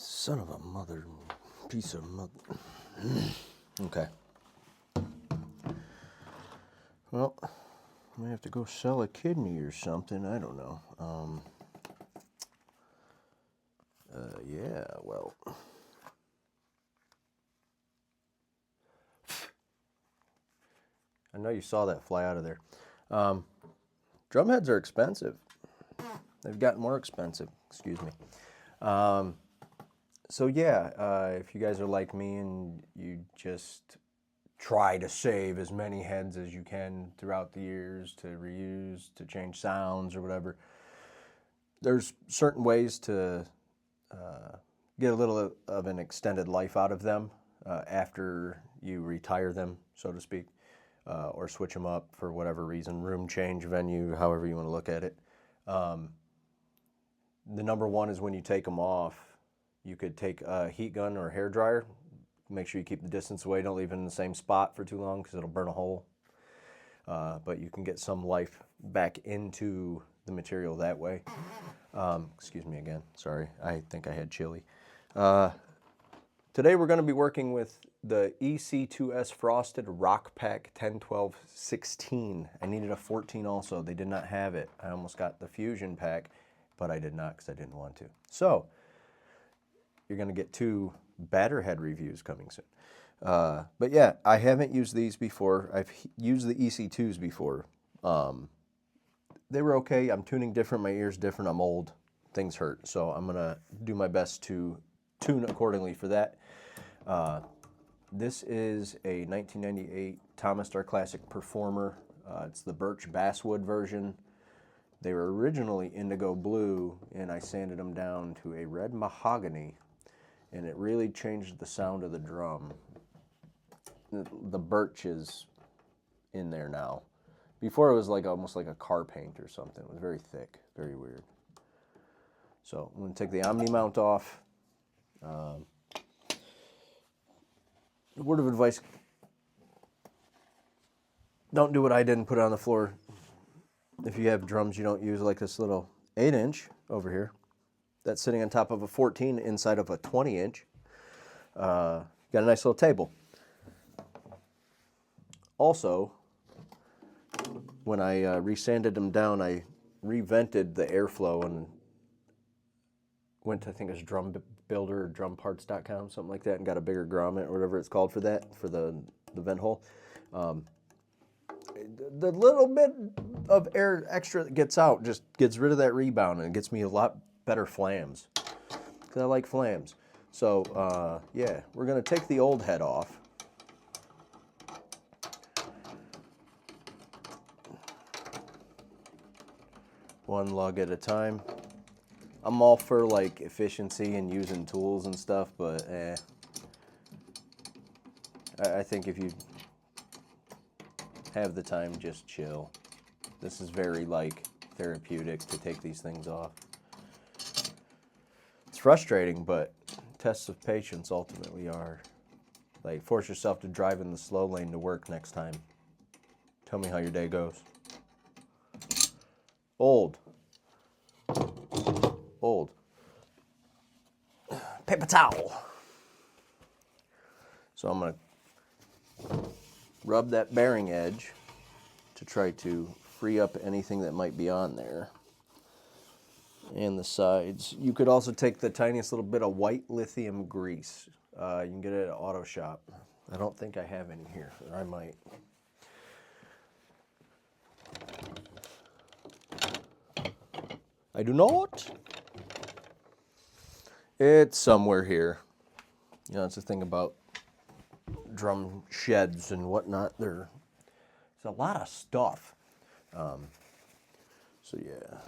Son of a mother, piece of mother. Okay. Well, I may have to go sell a kidney or something. I don't know. Yeah, well. I know you saw that fly out of there. Drumheads are expensive. They've gotten more expensive, excuse me. So yeah, if you guys are like me and you just try to save as many heads as you can throughout the years to reuse, to change sounds or whatever, there's certain ways to get a little of an extended life out of them after you retire them, so to speak, or switch them up for whatever reason, room change, venue, however you want to look at it. The number one is when you take them off, you could take a heat gun or a hair dryer. Make sure you keep the distance away. Don't leave it in the same spot for too long because it'll burn a hole. But you can get some life back into the material that way. Excuse me again. Sorry. I think I had chili. Today we're going to be working with the EC2S Frosted Rock Pack 10-12-16. I needed a 14 also. They did not have it. I almost got the Fusion pack, but I did not because I didn't want to. So you're going to get 2 batter head reviews coming soon. But yeah, I haven't used these before. I've used the EC2s before. They were okay. I'm tuning different. My ear's different. I'm old. Things hurt. So I'm going to do my best to tune accordingly for that. This is a 1998 Thomas Star Classic Performer. It's the birch basswood version. They were originally indigo blue, and I sanded them down to a red mahogany, and it really changed the sound of the drum. The birch is in there now. Before it was like almost like a car paint or something. It was very thick, very weird. So I'm going to take the Omni mount off. Word of advice, don't do what I did and put it on the floor. If you have drums you don't use, like this little 8-inch over here that's sitting on top of a 14 inside of a 20-inch. Got a nice little table. Also, when I resanded them down, I revented the airflow and went to, I think it was Drum Builder or drumparts.com, something like that, and got a bigger grommet or whatever it's called for that, for the vent hole. The little bit of air extra that gets out just gets rid of that rebound and gets me a lot better flams, because I like flams. So yeah, we're going to take the old head off. One lug at a time. I'm all for like efficiency and using tools and stuff, but I think if you have the time, just chill. This is very like therapeutic to take these things off. It's frustrating, but tests of patience ultimately are. Like, force yourself to drive in the slow lane to work next time. Tell me how your day goes. Old. Paper towel. So I'm going to rub that bearing edge to try to free up anything that might be on there. And the sides. You could also take the tiniest little bit of white lithium grease. You can get it at Auto Shop. I don't think I have any here, or I might. I do not. It's somewhere here. You know, it's the thing about drum sheds and whatnot. There's a lot of stuff. So yeah,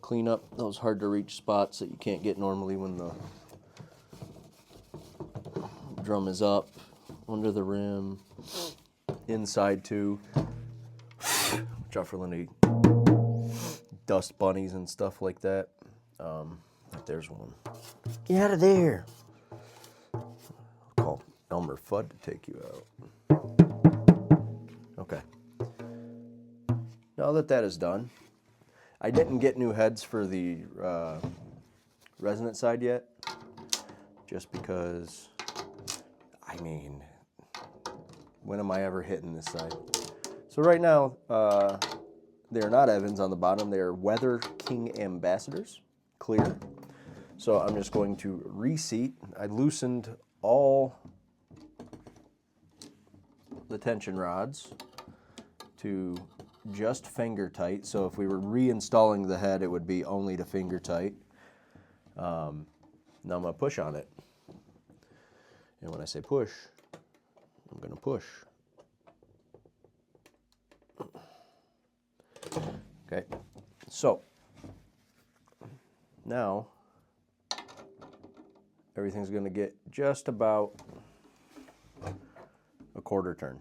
clean up those hard to reach spots that you can't get normally when the drum is up, under the rim, inside too. Watch out for any dust bunnies and stuff like that. There's one. Get out of there. I'll call Elmer Fudd to take you out. Okay. Now that that is done, I didn't get new heads for the resonant side yet. just because, I mean, when am I ever hitting this side? So right now, they're not Evans on the bottom. They're Weather King Ambassadors, clear. So I'm just going to reseat. I loosened all the tension rods to just finger tight. So if we were reinstalling the head, it would be only to finger tight. Now I'm going to push on it. And when I say push, I'm going to push. Okay, so now everything's going to get just about a quarter turn.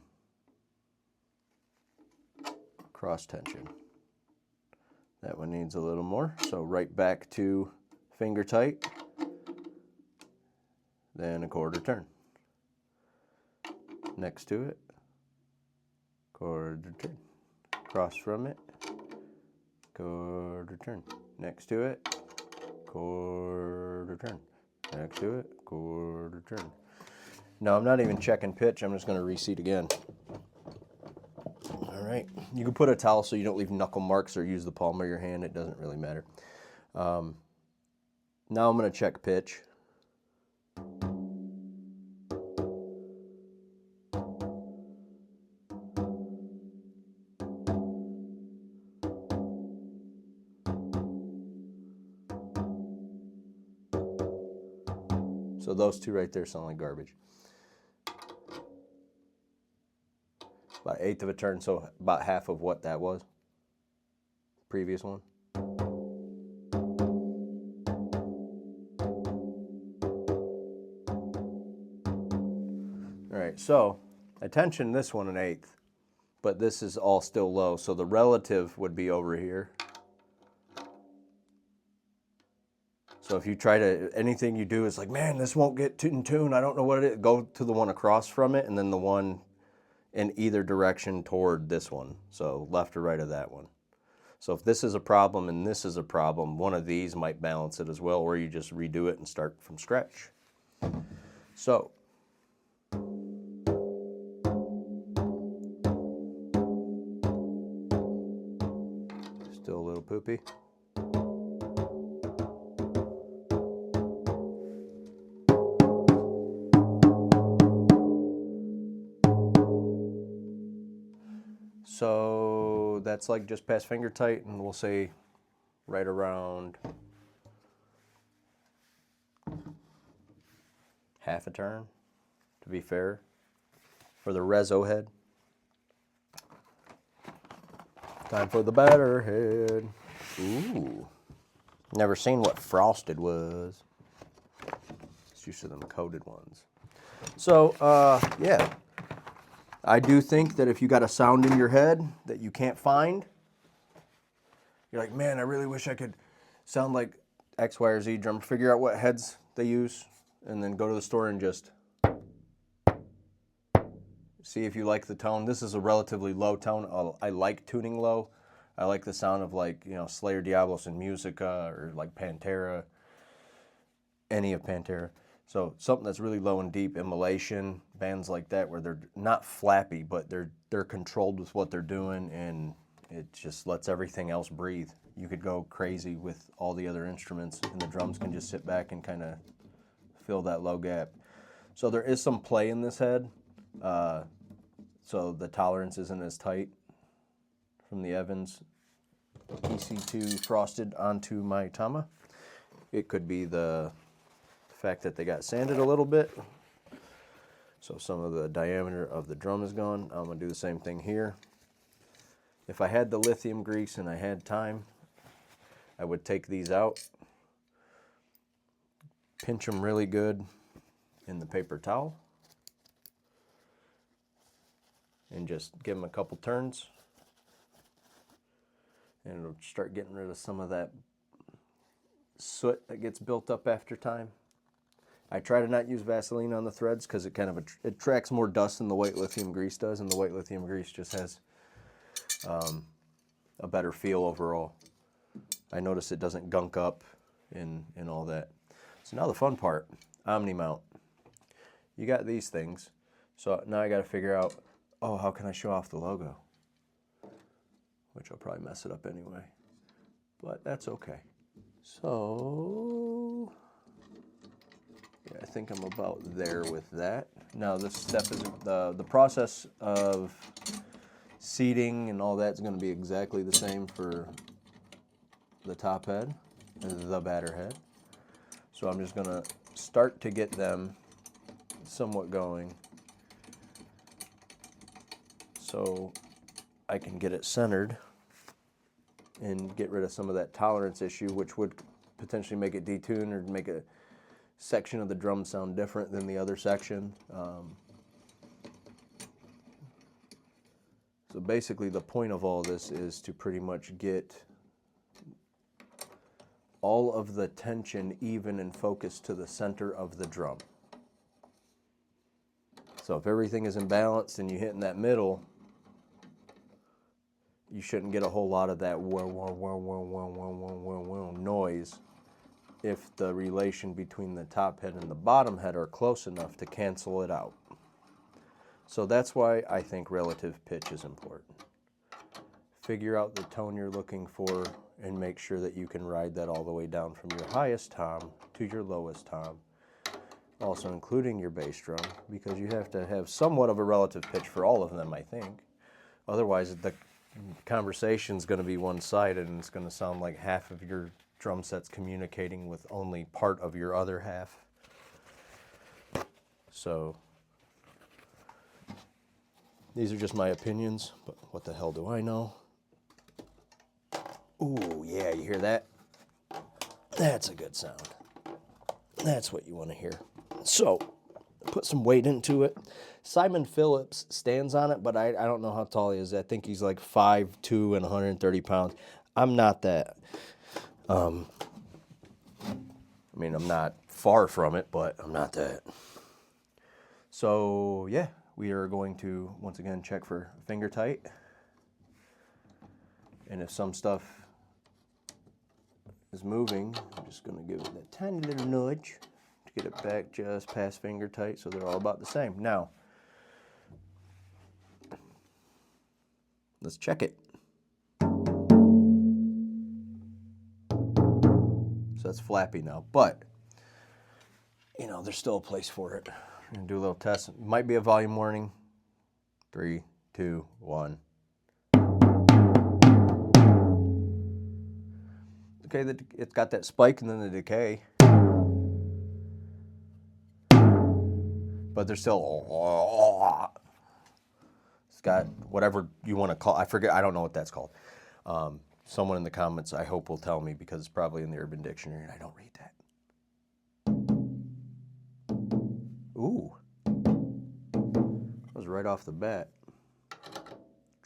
Cross tension. That one needs a little more, so right back to finger tight, then a quarter turn. Next to it, quarter turn. Cross from it, quarter turn. Next to it, quarter turn. Next to it, quarter turn. No, I'm not even checking pitch. I'm just going to reseat again. All right. You can put a towel so you don't leave knuckle marks or use the palm of your hand. It doesn't really matter. Now I'm going to check pitch. So those two right there sound like garbage. About 1/8 of a turn, so about half of what that was. Previous one. All right, so I tensioned this one 1/8, but this is all still low, so the relative would be over here. So if you try to, anything you do is like, man, this won't get in tune, I don't know what it is, go to the one across from it, and then the one in either direction toward this one, so left or right of that one. So if this is a problem and this is a problem, one of these might balance it as well, or you just redo it and start from scratch. So still a little poopy. So that's like just past finger tight, and we'll say right around half a turn, to be fair, for the Rezo head. Time for the batter head. Ooh, never seen what frosted was. It's used to them coated ones. So, yeah. I do think that if you got a sound in your head that you can't find, you're like, man, I really wish I could sound like X, Y, or Z drummer. Figure out what heads they use, and then go to the store and just see if you like the tone. This is a relatively low tone. I like tuning low. I like the sound of, like, you know, Slayer, Diablos, and Musica, or like Pantera, any of Pantera. So something that's really low and deep, Immolation, bands like that, where they're not flappy, but they're controlled with what they're doing, and it just lets everything else breathe. You could go crazy with all the other instruments, and the drums can just sit back and kind of fill that low gap. So there is some play in this head, so the tolerance isn't as tight from the Evans EC2 frosted onto my Tama. It could be the fact that they got sanded a little bit, so some of the diameter of the drum is gone. I'm going to do the same thing here. If I had the lithium grease and I had time, I would take these out, pinch them really good in the paper towel, and just give them a couple turns, and it'll start getting rid of some of that soot that gets built up after time. I try to not use Vaseline on the threads because it kind of it tracks more dust than the white lithium grease does, and the white lithium grease just has a better feel overall. I notice it doesn't gunk up and all that. So now the fun part. Omni mount. You got these things. So now I got to figure out, oh, how can I show off the logo? Which I'll probably mess it up anyway. But that's okay. So, yeah, I think I'm about there with that. Now this step is the process of seating and all that's going to be exactly the same for the top head and the batter head. So I'm just going to start to get them somewhat going so I can get it centered and get rid of some of that tolerance issue, which would potentially make it detune or make a section of the drum sound different than the other section. So basically the point of all this is to pretty much get all of the tension even and focused to the center of the drum. So if everything is imbalanced and you hit in that middle, you shouldn't get a whole lot of that noise if the relation between the top head and the bottom head are close enough to cancel it out. So that's why I think relative pitch is important. Figure out the tone you're looking for and make sure that you can ride that all the way down from your highest tom to your lowest tom, also including your bass drum, because you have to have somewhat of a relative pitch for all of them, I think. Otherwise, the conversation's going to be one-sided and it's going to sound like half of your drum set's communicating with only part of your other half. So these are just my opinions, but what the hell do I know? Ooh, yeah, you hear that? That's a good sound. That's what you want to hear. So, put some weight into it. Simon Phillips stands on it, but I don't know how tall he is. I think he's like 5'2" and 130 pounds. I'm not that. I mean, I'm not far from it, but I'm not that. So, yeah, we are going to, once again, check for finger tight. And if some stuff is moving, I'm just going to give it that tiny little nudge to get it back just past finger tight so they're all about the same. Now, let's check it. So that's flappy now, but, you know, there's still a place for it. I'm going to do a little test. It might be a volume warning. 3, 2, 1. Okay, it's got that spike and then the decay. But there's still... It's got whatever you want to call... I forget, I don't know what that's called. Someone in the comments, I hope, will tell me because it's probably in the Urban Dictionary and I don't read that. Ooh. That was right off the bat.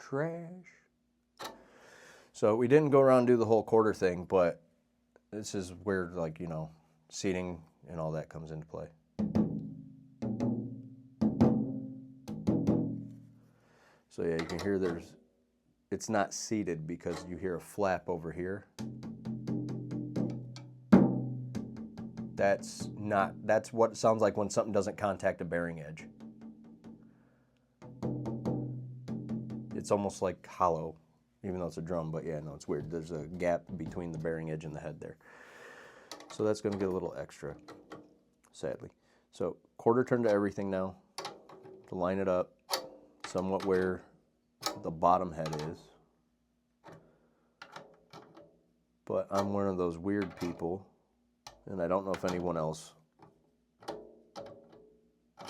Trash. So we didn't go around and do the whole quarter thing, but this is where, like, you know, seating and all that comes into play. So yeah, you can hear it's not seated because you hear a flap over here. That's what it sounds like when something doesn't contact a bearing edge. It's almost like hollow, even though it's a drum, but yeah, no, it's weird. There's a gap between the bearing edge and the head there. So that's going to get a little extra, sadly. So quarter turn to everything now to line it up somewhat where the bottom head is. But I'm one of those weird people, and I don't know if anyone else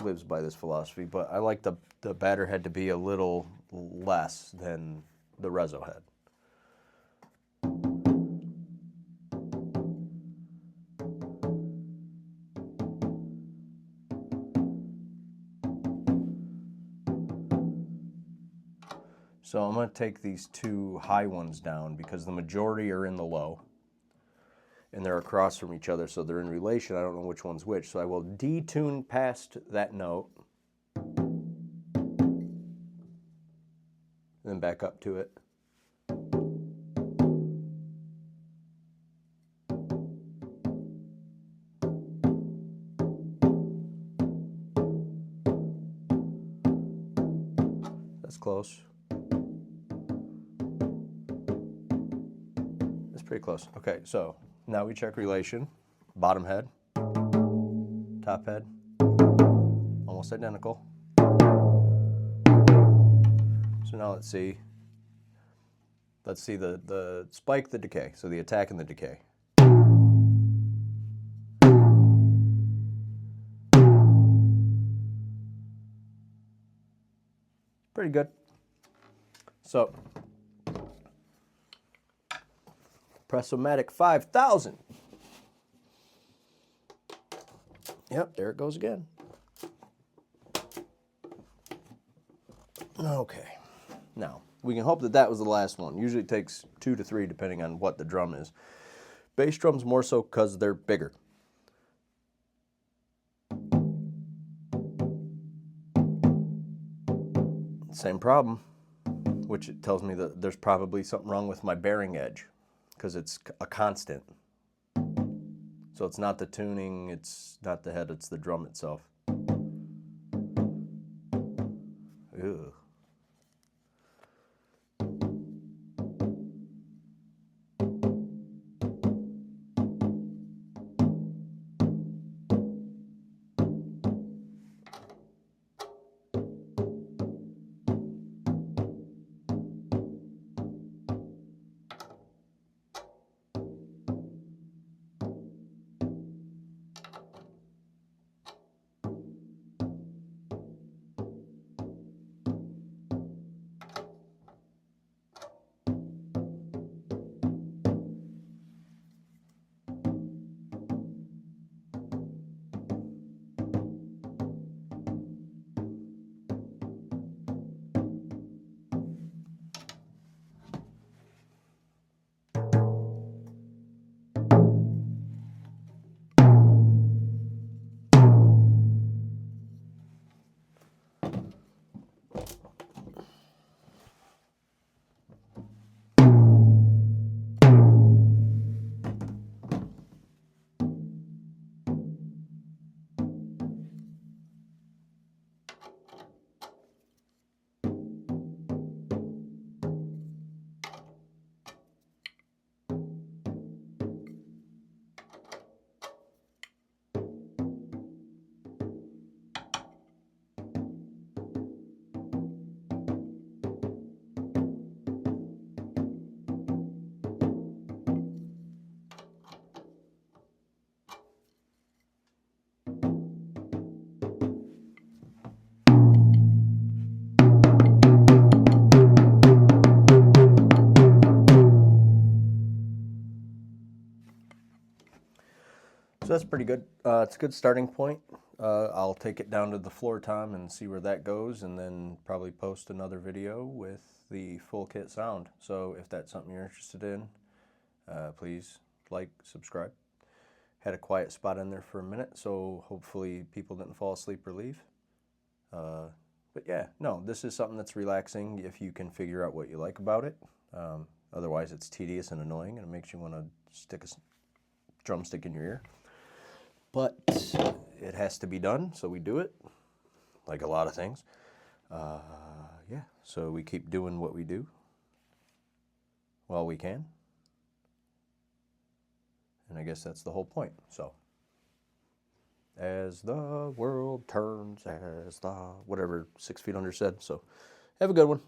lives by this philosophy, but I like the batter head to be a little less than the reso head. So I'm going to take these two high ones down because the majority are in the low and they're across from each other, so they're in relation. I don't know which one's which, so I will detune past that note and then back up to it. close. It's pretty close. Okay, so now we check relation. Bottom head, top head, almost identical. So now let's see. Let's see the spike, the decay. So the attack and the decay. Pretty good. So, Pressomatic 5000. Yep, there it goes again. Okay. Now, we can hope that that was the last one. Usually it takes 2 to 3 depending on what the drum is. Bass drums more so because they're bigger. Same problem, which it tells me that there's probably something wrong with my bearing edge because it's a constant. So it's not the tuning, it's not the head, it's the drum itself. Ew. So that's pretty good. It's a good starting point. I'll take it down to the floor tom and see where that goes, and then probably post another video with the full kit sound. So if that's something you're interested in, please like, subscribe. Had a quiet spot in there for a minute, so hopefully people didn't fall asleep or leave. But yeah, no, this is something that's relaxing if you can figure out what you like about it. Otherwise, it's tedious and annoying, and it makes you want to stick a drumstick in your ear. But it has to be done, so we do it, like a lot of things. Yeah, so we keep doing what we do while we can. And I guess that's the whole point. So, as the world turns, as the whatever 6 Feet Under said. So, have a good one.